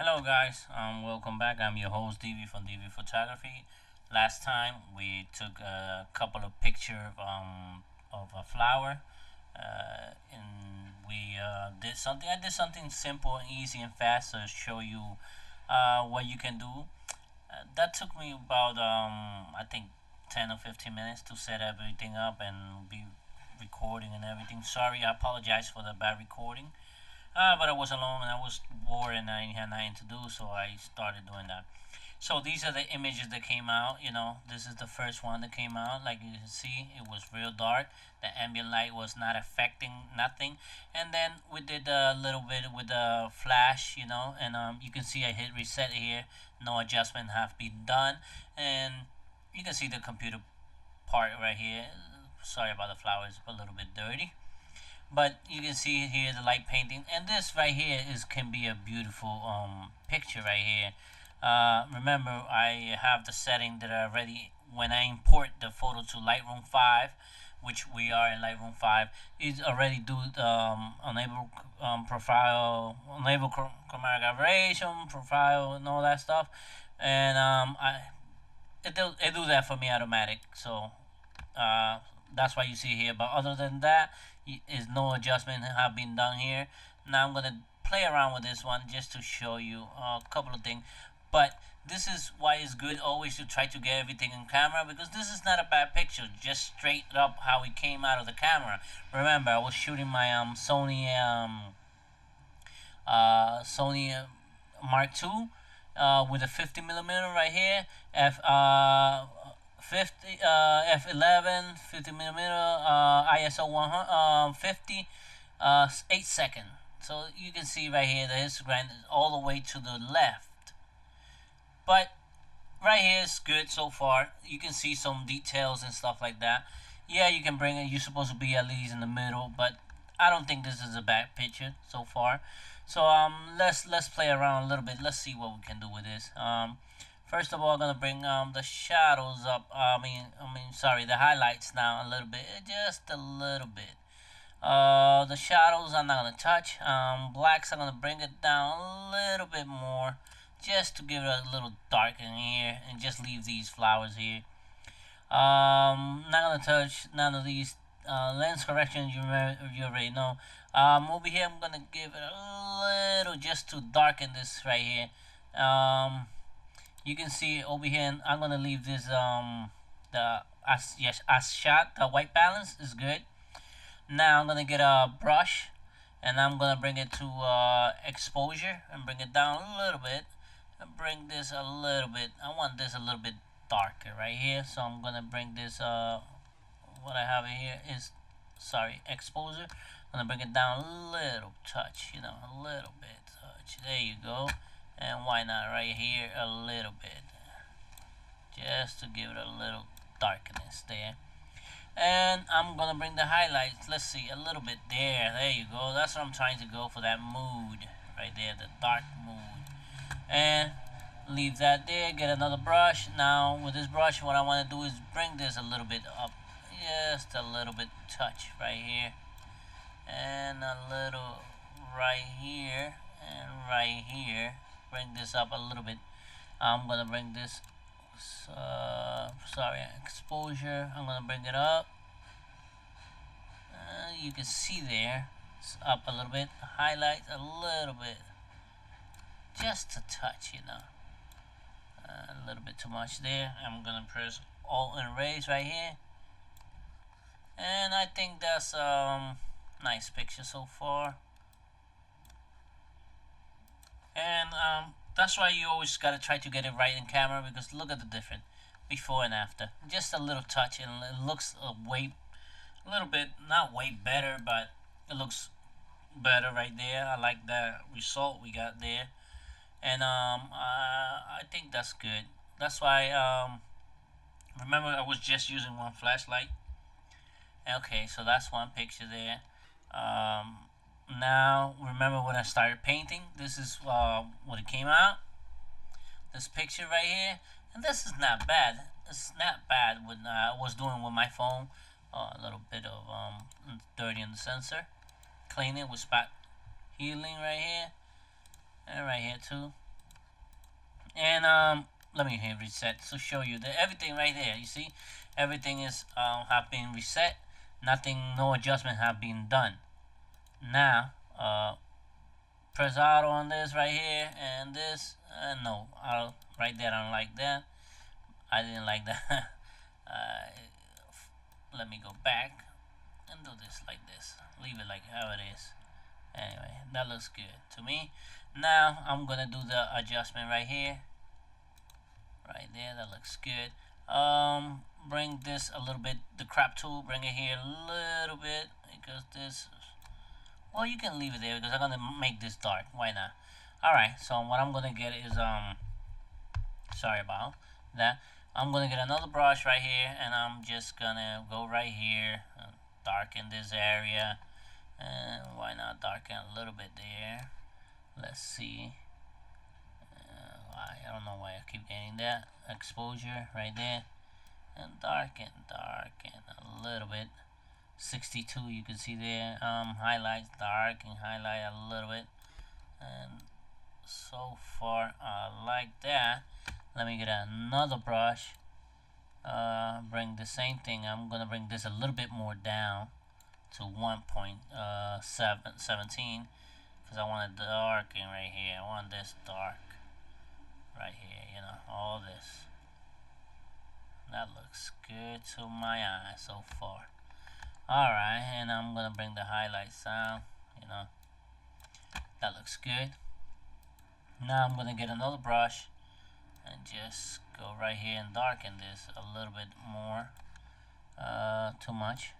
Hello guys, welcome back. I'm your host DV from DV Photography. Last time we took a couple of pictures of a flower, and we did something. I did something simple and easy and fast to show you what you can do. That took me about I think 10 or 15 minutes to set everything up and be recording and everything. Sorry, I apologize for the bad recording. But I was alone and I was bored and I had nothing to do, so I started doing that. So these are the images that came out. This is the first one that came out. Like you can see, it was real dark. The ambient light was not affecting nothing. And then we did a little bit with the flash, and you can see I hit reset here. No adjustment have been done, and you can see the computer part right here. Sorry about the flowers, a little bit dirty. But you can see here the light painting, and this right here can be a beautiful picture right here. Remember, I have the setting that I already, when I import the photo to Lightroom 5, which we are in Lightroom 5, it already do enable profile, enable chromatic aberration, profile, and all that stuff. And it do that for me automatic. So that's why you see here. But other than that, is no adjustment have been done here. Now I'm gonna play around with this one just to show you a couple of things. But this is why it's good always to try to get everything in camera, because this is not a bad picture, just straight up how it came out of the camera. Remember, I was shooting my Sony Mark II with a 50 millimeter right here, 11 50 millimeter ISO 150 8 second. So you can see right here the histogram is all the way to the left, but right here is good so far. You can see some details and stuff like that. Yeah, you can bring it. You're supposed to be at least in the middle, but I don't think this is a bad picture so far. So let's play around a little bit. Let's see what we can do with this. First of all, I'm gonna bring the shadows up. Sorry, the highlights down a little bit, just a little bit. The shadows I'm not gonna touch. Blacks I'm gonna bring it down a little bit more, just to give it a little dark in here, and just leave these flowers here. Not gonna touch none of these lens corrections. You already know. Over here I'm gonna give it a little just to darken this right here. You can see over here, and I'm gonna leave this as shot. The white balance is good. Now I'm gonna get a brush, and I'm gonna bring it to exposure and bring it down a little bit, and bring this a little bit. I want this a little bit darker right here, so I'm gonna bring this what I have here is, exposure. I'm gonna bring it down a little touch, a little bit touch. There you go. And why not right here a little bit, just to give it a little darkness there. And I'm gonna bring the highlights, let's see, a little bit there you go. That's what I'm trying to go for, that mood right there, the dark mood. And leave that there, get another brush. Now with this brush, what I want to do is bring this a little bit up, just a little bit touch right here, and a little right here, and right here. Bring this up a little bit. I'm gonna bring this exposure, I'm gonna bring it up. You can see there it's up a little bit. Highlight a little bit, just a touch, a little bit too much there. I'm gonna press Alt and erase right here, and I think that's nice picture so far. And that's why you always gotta try to get it right in camera, because look at the difference before and after. Just a little touch, and it looks a little bit, not way better, but it looks better right there. I like the result we got there, and I think that's good. That's why remember, I was just using one flashlight. Okay, so that's one picture there. Now remember when I started painting, this is what it came out, this picture right here. And this is not bad. It's not bad when I was doing with my phone. A little bit of dirty in the sensor, cleaning with spot healing right here, and right here too. And let me hit reset to show you that everything right there. You see, everything is have been reset. Nothing, no adjustment have been done. Now, press auto on this right here and this. No, I'll right there. I don't like that. I didn't like that. Let me go back and do this like this. Leave it like how it is. Anyway, that looks good to me. Now I'm gonna do the adjustment right here. Right there, that looks good. Bring this a little bit, the crop tool, bring it here a little bit, because this, well, you can leave it there because I'm gonna make this dark. Why not? Alright, so what I'm gonna get is sorry about that. I'm gonna get another brush right here, and I'm just gonna go right here and darken this area. And why not darken a little bit there? Let's see. I don't know why I keep getting that exposure right there, and darken a little bit. 62, you can see there. Highlights, dark and highlight a little bit, and so far I like that. Let me get another brush. Bring the same thing. I'm gonna bring this a little bit more down to 1.17 because I want it darken right here. I want this dark right here, you know, all this. That looks good to my eye so far. Alright, and I'm gonna bring the highlights down, you know. That looks good. Now I'm gonna get another brush and just go right here and darken this a little bit more. Too much.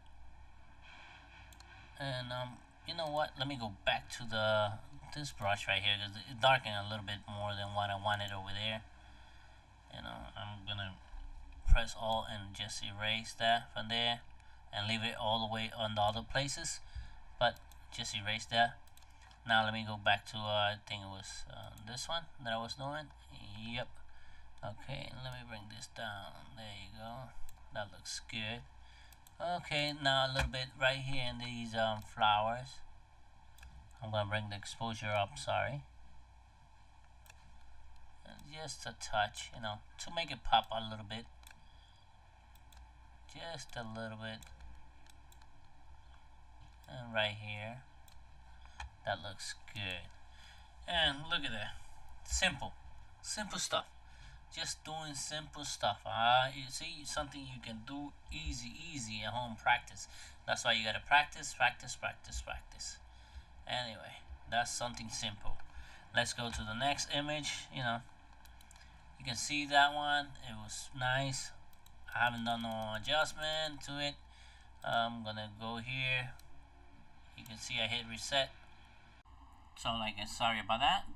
And you know what? Let me go back to this brush right here because it darkened a little bit more than what I wanted over there. You know, I'm gonna press Alt and just erase that from there and leave it all the way on the other places, but just erase that. Now let me go back to I think it was this one that I was doing. Yep. Okay, let me bring this down. There you go. That looks good. Okay, now a little bit right here in these flowers. I'm gonna bring the exposure up, sorry. And just a touch, you know, to make it pop a little bit. Just a little bit. And right here. That looks good. And look at that. Simple. Simple stuff. Just doing simple stuff. You see, something you can do easy at home. Practice. That's why you gotta practice. Anyway, that's something simple. Let's go to the next image. You know, you can see that one. It was nice. I haven't done no adjustment to it. I'm gonna go here. You can see I hit reset. So like, sorry about that.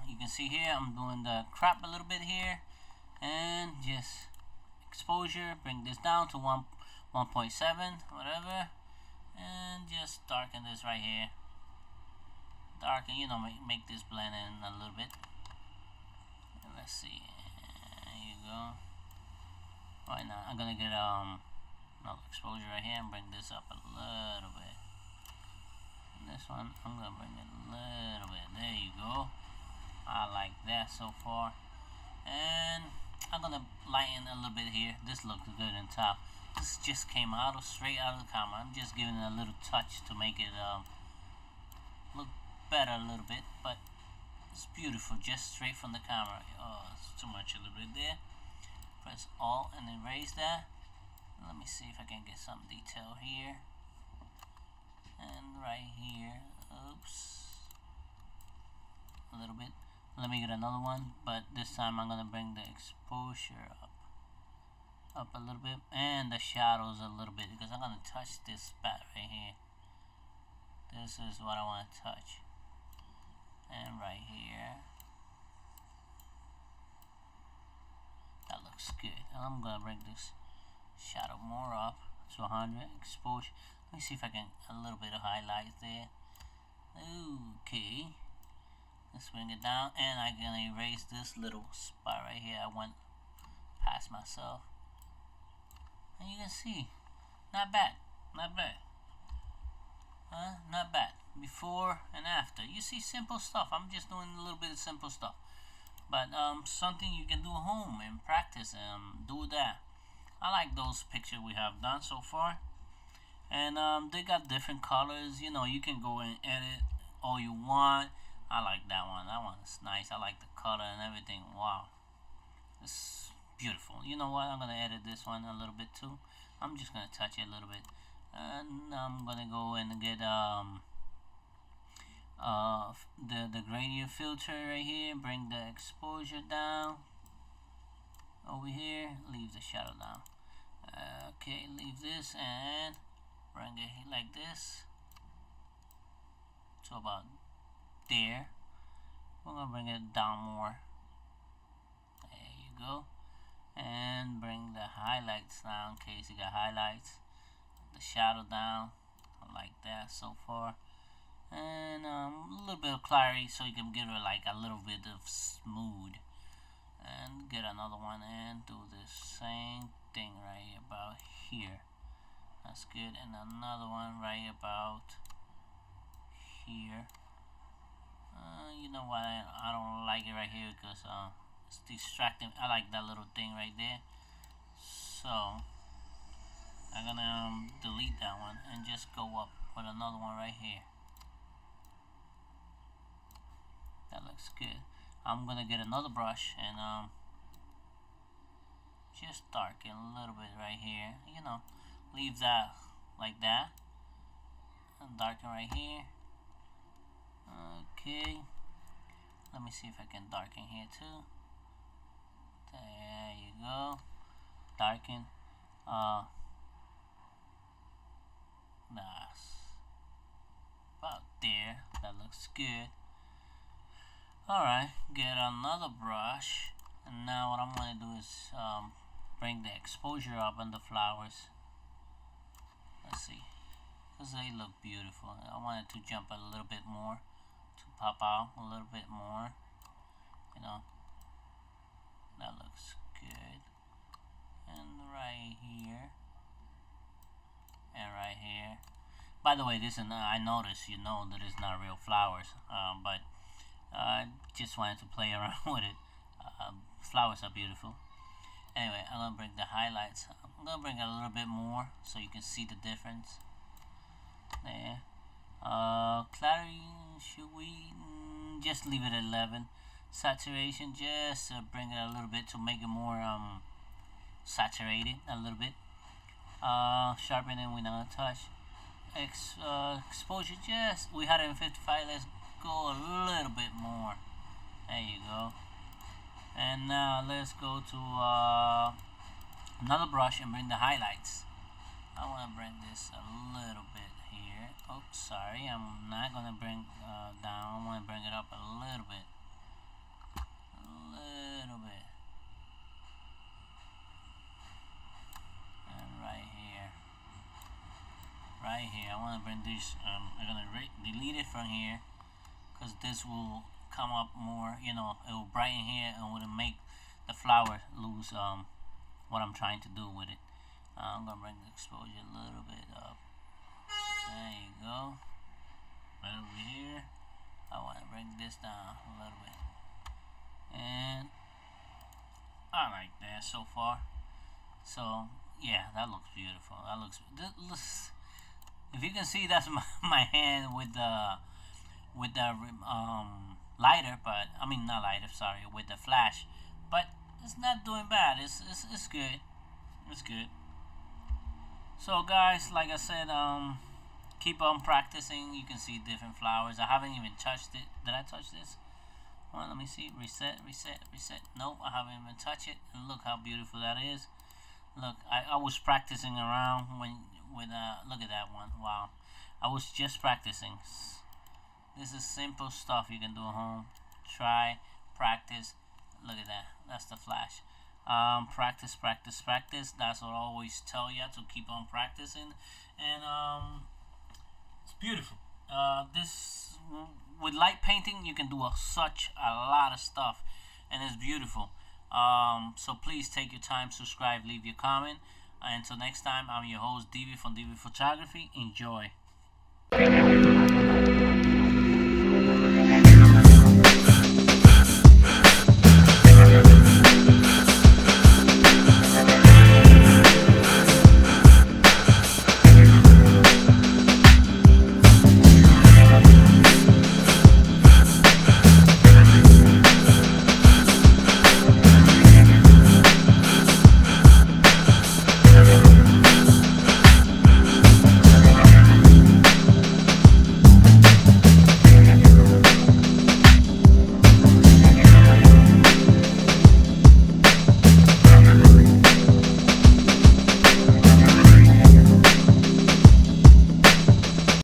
You can see here I'm doing the crop a little bit here, and just exposure, bring this down to 1.7 whatever, and just darken this right here. Darken, you know, make this blend in a little bit. And let's see. There you go. Right now I'm gonna get another exposure right here and bring this up a little bit. This one I'm gonna bring it a little bit. There you go. I like that so far. And I'm gonna lighten a little bit here. This looks good on top. This just came straight out of the camera. I'm just giving it a little touch to make it look better a little bit, but it's beautiful just straight from the camera. Oh, it's too much a little bit there. Press Alt and erase that. Let me see if I can get some detail here. And right here, oops, a little bit. Let me get another one, but this time I'm gonna bring the exposure up a little bit, and the shadows a little bit, because I'm gonna touch this spot right here. This is what I want to touch, and right here. That looks good. And I'm gonna bring this shadow more up to 100 exposure. Let me see if I can a little bit of highlights there. Okay, let's bring it down, and I'm gonna erase this little spot right here. I went past myself, and you can see, not bad, not bad, not bad. Before and after, you see simple stuff. I'm just doing a little bit of simple stuff. But something you can do at home and practice and do that. I like those pictures we have done so far. And they got different colors. You know, you can go and edit all you want. I like that one. That one's nice. I like the color and everything. Wow, it's beautiful. You know what? I'm gonna edit this one a little bit too. I'm just gonna touch it a little bit, and I'm gonna go and get the gradient filter right here. Bring the exposure down over here. Leave the shadow down. Okay, leave this and bring it like this to about there. We're gonna bring it down more. There you go. And bring the highlights down in case you got highlights. The shadow down like that so far. And a little bit of clarity so you can give it like a little bit of smooth. And get another one and do the same thing right about here. That's good. And another one right about here. You know what? I don't like it right here because it's distracting. I like that little thing right there. So I'm gonna delete that one and just go up with another one right here. That looks good. I'm gonna get another brush and just darken a little bit right here. You know, leave that like that and darken right here. Okay, let me see if I can darken here too. There you go. Darken. That's about there. That looks good. Alright, get another brush, and now what I'm going to do is bring the exposure up on the flowers. Let's see, because they look beautiful. I want it to jump a little bit more, to pop out a little bit more. You know, that looks good. And right here, and right here. By the way, this is I noticed, you know, that it's not real flowers, but I just wanted to play around with it. Flowers are beautiful. Anyway, I'm gonna bring the highlights. I'm gonna bring it a little bit more so you can see the difference. There. Clarity, should we just leave it at 11? Saturation, just bring it a little bit to make it more saturated a little bit. Sharpening, we're not gonna touch. Exposure, just we had it in 55. Let's go a little bit more. There you go. And now let's go to another brush and bring the highlights. I want to bring this a little bit here. Oops, sorry, I'm not gonna bring down. I want to bring it up a little bit. And right here, I want to bring this. I'm gonna delete it from here because this will come up more. You know, it will brighten here and will make the flower lose what I'm trying to do with it. I'm gonna bring the exposure a little bit up. There you go. Right over here. I want to bring this down a little bit, and I like that so far. So yeah, that looks beautiful. That looks. If you can see, that's my hand with the lighter, but I mean not lighter. Sorry, with the flash, but it's not doing bad. It's good. It's good. So guys, like I said, keep on practicing. You can see different flowers. I haven't even touched it. Did I touch this? Well, let me see. Reset. Nope, I haven't even touched it. And look how beautiful that is. Look, I was practicing around with look at that one. Wow, I was just practicing. This is simple stuff you can do at home. Try, practice. Look at that. That's the flash. Practice. That's what I always tell you, to keep on practicing. And it's beautiful. This with light painting, you can do such a lot of stuff, and it's beautiful. So please take your time, subscribe, leave your comment. Until next time, I'm your host, Divi from Divi Photography. Enjoy.